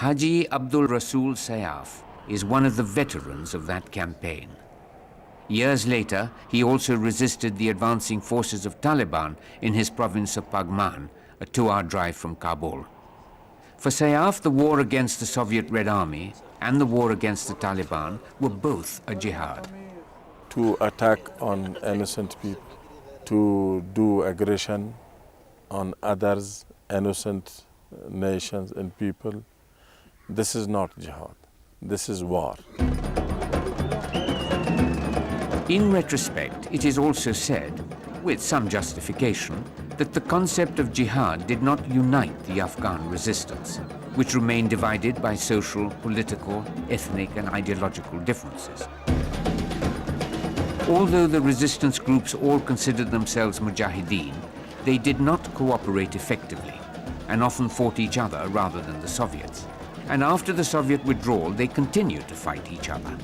Haji Abdul Rasool Sayyaf is one of the veterans of that campaign. Years later, he also resisted the advancing forces of Taliban in his province of Paghman, a 2-hour drive from Kabul. For Sayyaf, the war against the Soviet Red Army and the war against the Taliban were both a jihad. To attack on innocent people, to do aggression on others, innocent nations and people, this is not jihad, this is war. In retrospect, it is also said, with some justification, that the concept of jihad did not unite the Afghan resistance, which remained divided by social, political, ethnic and ideological differences. Although the resistance groups all considered themselves mujahideen, they did not cooperate effectively and often fought each other rather than the Soviets. And after the Soviet withdrawal, they continued to fight each other.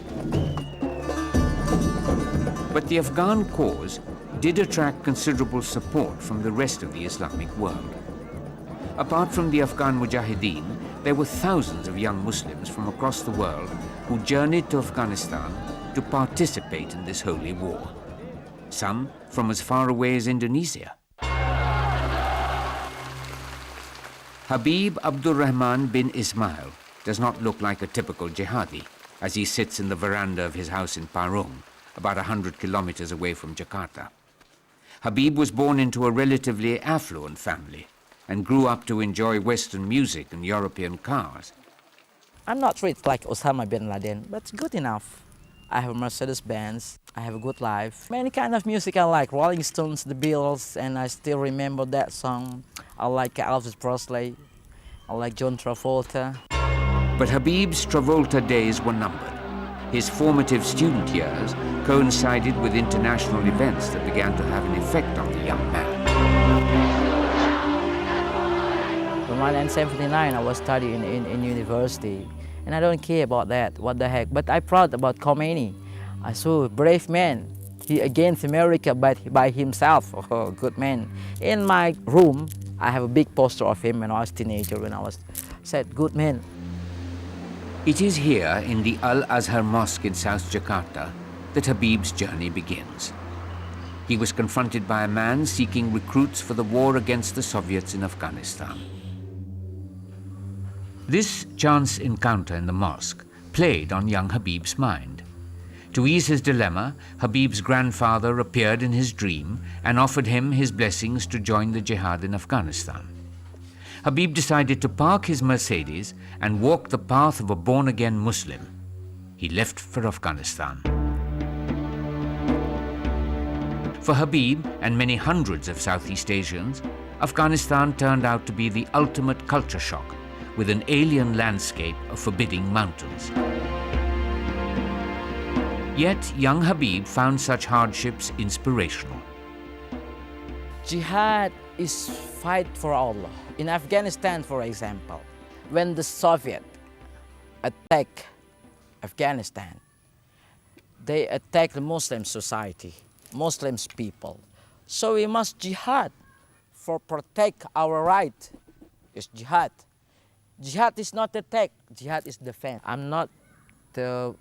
But the Afghan cause did attract considerable support from the rest of the Islamic world. Apart from the Afghan mujahideen, there were thousands of young Muslims from across the world who journeyed to Afghanistan to participate in this holy war. Some from as far away as Indonesia. Habib Abdul Rahman bin Ismail does not look like a typical jihadi as he sits in the veranda of his house in Parung, about 100 kilometers away from Jakarta. Habib was born into a relatively affluent family and grew up to enjoy Western music and European cars. I'm not rich like Osama bin Laden, but it's good enough. I have a Mercedes-Benz, I have a good life. Many kind of music I like, Rolling Stones, The Beatles, and I still remember that song. I like Elvis Presley, I like John Travolta. But Habib's Travolta days were numbered. His formative student years coincided with international events that began to have an effect on the young man. When I was 79, I was studying in university. And I don't care about that, what the heck. But I'm proud about Khomeini. I saw a brave man. He against America by himself. Oh, good man. In my room, I have a big poster of him when I was a teenager, said, good man. It is here in the Al-Azhar Mosque in South Jakarta that Habib's journey begins. He was confronted by a man seeking recruits for the war against the Soviets in Afghanistan. This chance encounter in the mosque played on young Habib's mind. To ease his dilemma, Habib's grandfather appeared in his dream and offered him his blessings to join the jihad in Afghanistan. Habib decided to park his Mercedes and walk the path of a born-again Muslim. He left for Afghanistan. For Habib and many hundreds of Southeast Asians, Afghanistan turned out to be the ultimate culture shock, with an alien landscape of forbidding mountains. Yet young Habib found such hardships inspirational. Jihad is fight for Allah. In Afghanistan, for example, when the Soviet attack Afghanistan, they attack the Muslim society, Muslims people. So we must jihad for protect our right. It's jihad. Jihad is not attack, jihad is defense. I'm not the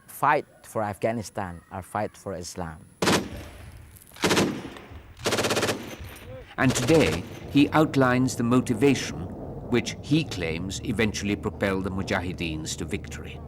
fight for Afghanistan, I fight for Islam. And today, he outlines the motivation which he claims eventually propelled the Mujahideens to victory.